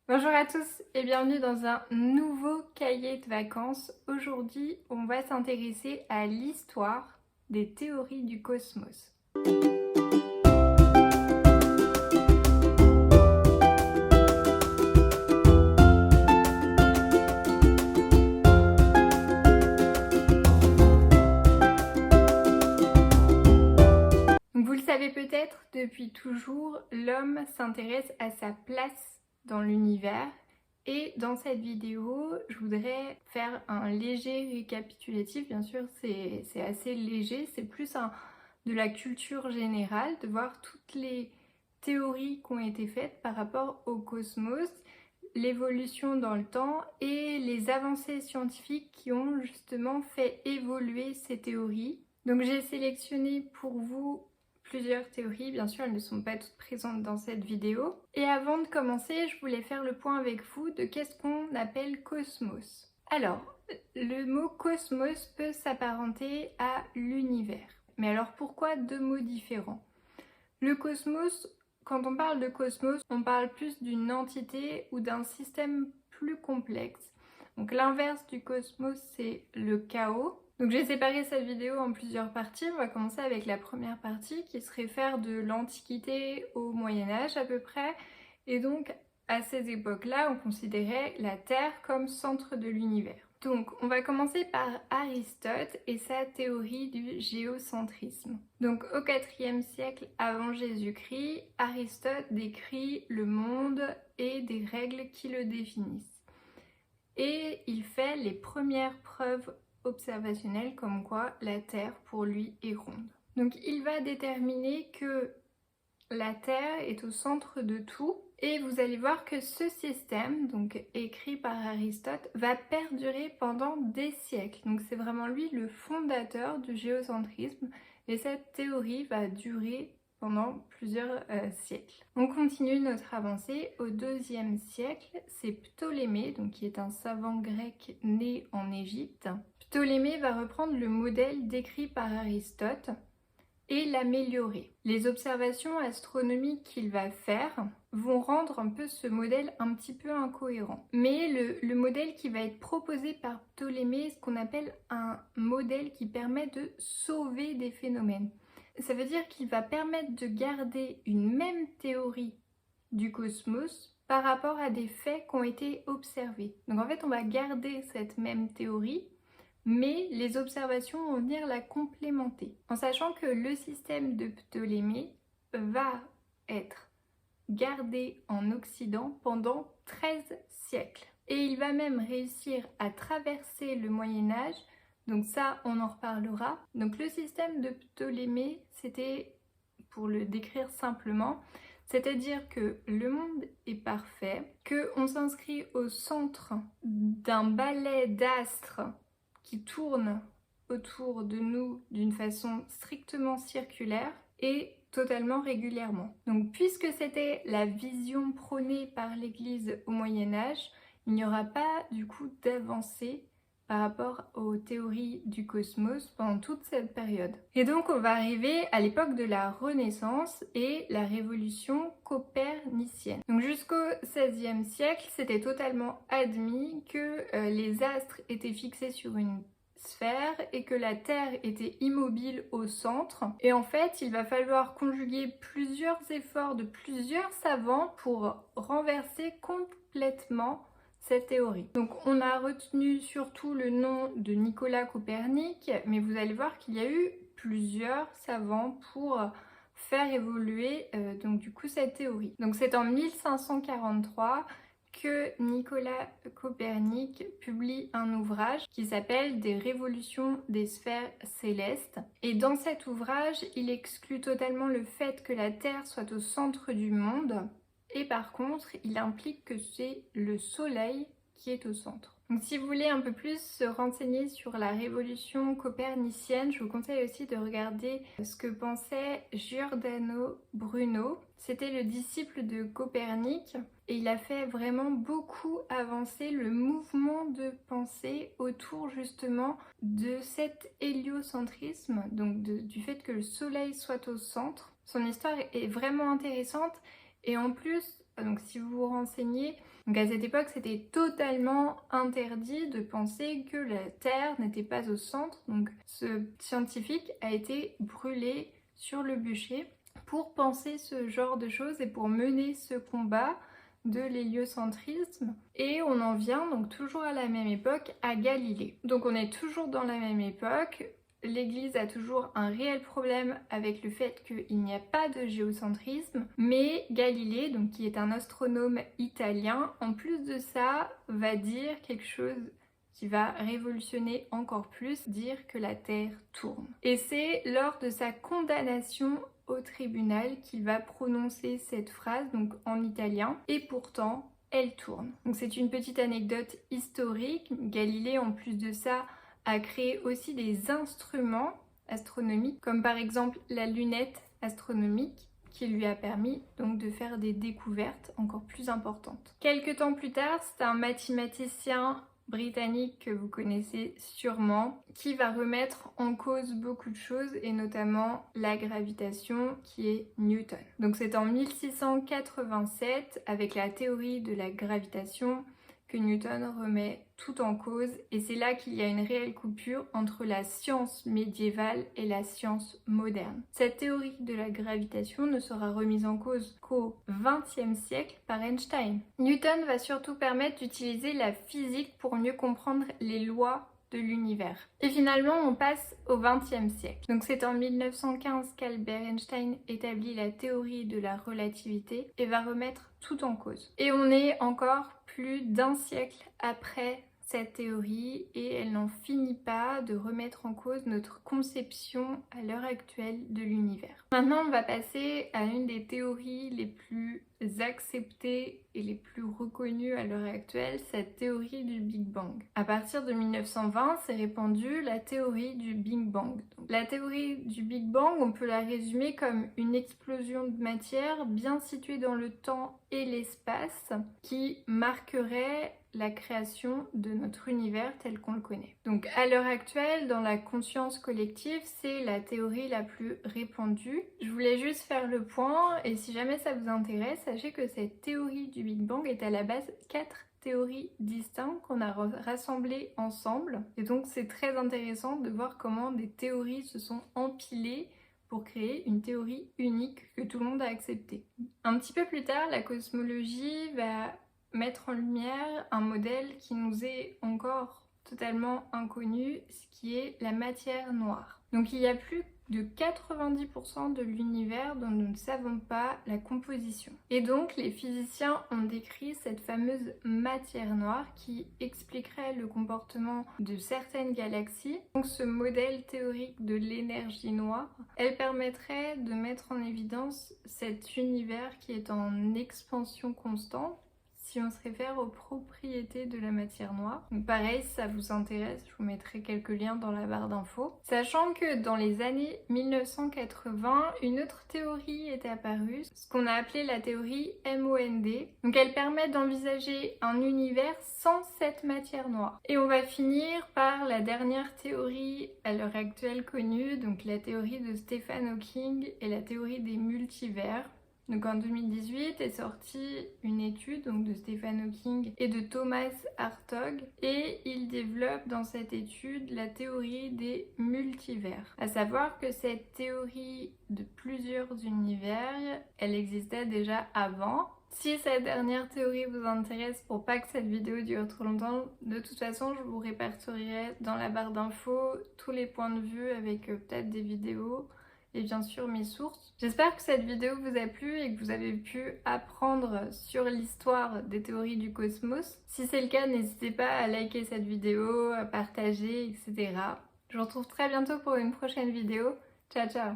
Bonjour à tous et bienvenue dans un nouveau cahier de vacances. Aujourd'hui, on va s'intéresser à l'histoire des théories du cosmos. Donc, vous le savez peut-être, depuis toujours, l'homme s'intéresse à sa place dans l'univers. Et dans cette vidéo, je voudrais faire un léger récapitulatif. Bien sûr, c'est assez léger, c'est plus de la culture générale, de voir toutes les théories qui ont été faites par rapport au cosmos, l'évolution dans le temps et les avancées scientifiques qui ont justement fait évoluer ces théories. Donc j'ai sélectionné pour vous plusieurs théories, bien sûr elles ne sont pas toutes présentes dans cette vidéo. Et avant de commencer, je voulais faire le point avec vous de qu'est-ce qu'on appelle cosmos. Alors, le mot cosmos peut s'apparenter à l'univers. Mais alors pourquoi deux mots différents? Le cosmos, quand on parle de cosmos, on parle plus d'une entité ou d'un système plus complexe. Donc l'inverse du cosmos, c'est le chaos. Donc j'ai séparé cette vidéo en plusieurs parties. On va commencer avec la première partie qui se réfère de l'Antiquité au Moyen-Âge à peu près. Et donc à ces époques-là, on considérait la Terre comme centre de l'univers. Donc, on va commencer par Aristote et sa théorie du géocentrisme. Donc, au IVe siècle avant Jésus-Christ, Aristote décrit le monde et des règles qui le définissent. Et il fait les premières preuves observationnelles comme quoi la Terre, pour lui, est ronde. Donc, il va déterminer que la Terre est au centre de tout. Et vous allez voir que ce système, donc écrit par Aristote, va perdurer pendant des siècles. Donc c'est vraiment lui le fondateur du géocentrisme et cette théorie va durer pendant plusieurs siècles. On continue notre avancée au IIe siècle, c'est Ptolémée, donc qui est un savant grec né en Égypte. Ptolémée va reprendre le modèle décrit par Aristote et l'améliorer. Les observations astronomiques qu'il va faire vont rendre un peu ce modèle un petit peu incohérent. Mais le modèle qui va être proposé par Ptolémée est ce qu'on appelle un modèle qui permet de sauver des phénomènes. Ça veut dire qu'il va permettre de garder une même théorie du cosmos par rapport à des faits qui ont été observés. Donc en fait, on va garder cette même théorie, mais les observations vont venir la complémenter. En sachant que le système de Ptolémée va être gardé en Occident pendant 13 siècles. Et il va même réussir à traverser le Moyen-Âge, donc ça on en reparlera. Donc le système de Ptolémée, c'était, pour le décrire simplement, c'est-à-dire que le monde est parfait, qu'on s'inscrit au centre d'un balai d'astres qui tourne autour de nous d'une façon strictement circulaire et totalement régulièrement. Donc puisque c'était la vision prônée par l'Église au Moyen-Âge, il n'y aura pas du coup d'avancée par rapport aux théories du cosmos pendant toute cette période. Et donc on va arriver à l'époque de la Renaissance et la révolution copernicienne. Donc jusqu'au XVIe siècle, c'était totalement admis que les astres étaient fixés sur une sphère et que la Terre était immobile au centre. Et en fait, il va falloir conjuguer plusieurs efforts de plusieurs savants pour renverser complètement cette théorie. Donc on a retenu surtout le nom de Nicolas Copernic, mais vous allez voir qu'il y a eu plusieurs savants pour faire évoluer donc du coup cette théorie. Donc c'est en 1543 que Nicolas Copernic publie un ouvrage qui s'appelle Des révolutions des sphères célestes. Et dans cet ouvrage, il exclut totalement le fait que la Terre soit au centre du monde. Et par contre, il implique que c'est le Soleil qui est au centre. Donc si vous voulez un peu plus se renseigner sur la révolution copernicienne, je vous conseille aussi de regarder ce que pensait Giordano Bruno. C'était le disciple de Copernic et il a fait vraiment beaucoup avancer le mouvement de pensée autour justement de cet héliocentrisme, donc du fait que le Soleil soit au centre. Son histoire est vraiment intéressante et en plus, donc si vous vous renseignez, Donc à cette époque, c'était totalement interdit de penser que la Terre n'était pas au centre. Donc ce scientifique a été brûlé sur le bûcher pour penser ce genre de choses et pour mener ce combat de l'héliocentrisme. Et on en vient donc toujours à la même époque, à Galilée. Donc on est toujours dans la même époque. L'Église a toujours un réel problème avec le fait qu'il n'y a pas de géocentrisme, mais Galilée, donc qui est un astronome italien, en plus de ça, va dire quelque chose qui va révolutionner encore plus, dire que la Terre tourne. Et c'est lors de sa condamnation au tribunal qu'il va prononcer cette phrase, donc en italien, et pourtant, elle tourne. Donc c'est une petite anecdote historique. Galilée, en plus de ça, a créé aussi des instruments astronomiques, comme par exemple la lunette astronomique, qui lui a permis donc de faire des découvertes encore plus importantes. Quelques temps plus tard, c'est un mathématicien britannique que vous connaissez sûrement, qui va remettre en cause beaucoup de choses et notamment la gravitation, qui est Newton. Donc c'est en 1687 avec la théorie de la gravitation que Newton remet tout en cause et c'est là qu'il y a une réelle coupure entre la science médiévale et la science moderne. Cette théorie de la gravitation ne sera remise en cause qu'au XXe siècle par Einstein. Newton va surtout permettre d'utiliser la physique pour mieux comprendre les lois de l'univers. Et finalement, on passe au XXe siècle. Donc c'est en 1915 qu'Albert Einstein établit la théorie de la relativité et va remettre tout en cause. Et on est encore plus d'un siècle après cette théorie et elle n'en finit pas de remettre en cause notre conception à l'heure actuelle de l'univers. Maintenant, on va passer à une des théories les plus acceptées et les plus reconnues à l'heure actuelle, cette théorie du Big Bang. À partir de 1920, s'est répandue la théorie du Big Bang. Donc, la théorie du Big Bang, on peut la résumer comme une explosion de matière bien située dans le temps et l'espace qui marquerait la création de notre univers tel qu'on le connaît. Donc à l'heure actuelle, dans la conscience collective, c'est la théorie la plus répandue. Je voulais juste faire le point et si jamais ça vous intéresse, sachez que cette théorie du Big Bang est à la base 4 théories distinctes qu'on a rassemblées ensemble. Et donc c'est très intéressant de voir comment des théories se sont empilées pour créer une théorie unique que tout le monde a acceptée. Un petit peu plus tard, la cosmologie va mettre en lumière un modèle qui nous est encore totalement inconnu, ce qui est la matière noire. Donc il y a plus de 90% de l'univers dont nous ne savons pas la composition. Et donc les physiciens ont décrit cette fameuse matière noire qui expliquerait le comportement de certaines galaxies. Donc ce modèle théorique de l'énergie noire, elle permettrait de mettre en évidence cet univers qui est en expansion constante si on se réfère aux propriétés de la matière noire. Donc pareil, si ça vous intéresse, je vous mettrai quelques liens dans la barre d'infos. Sachant que dans les années 1980, une autre théorie est apparue, ce qu'on a appelé la théorie MOND. Donc elle permet d'envisager un univers sans cette matière noire. Et on va finir par la dernière théorie à l'heure actuelle connue, donc la théorie de Stephen Hawking et la théorie des multivers. Donc en 2018 est sortie une étude donc, de Stephen Hawking et de Thomas Hartog et ils développent dans cette étude la théorie des multivers. À savoir que cette théorie de plusieurs univers, elle existait déjà avant. Si cette dernière théorie vous intéresse, pour pas que cette vidéo dure trop longtemps, de toute façon je vous répertorierai dans la barre d'infos tous les points de vue avec peut-être des vidéos et bien sûr mes sources. J'espère que cette vidéo vous a plu et que vous avez pu apprendre sur l'histoire des théories du cosmos. Si c'est le cas, n'hésitez pas à liker cette vidéo, à partager, etc. Je vous retrouve très bientôt pour une prochaine vidéo. Ciao ciao!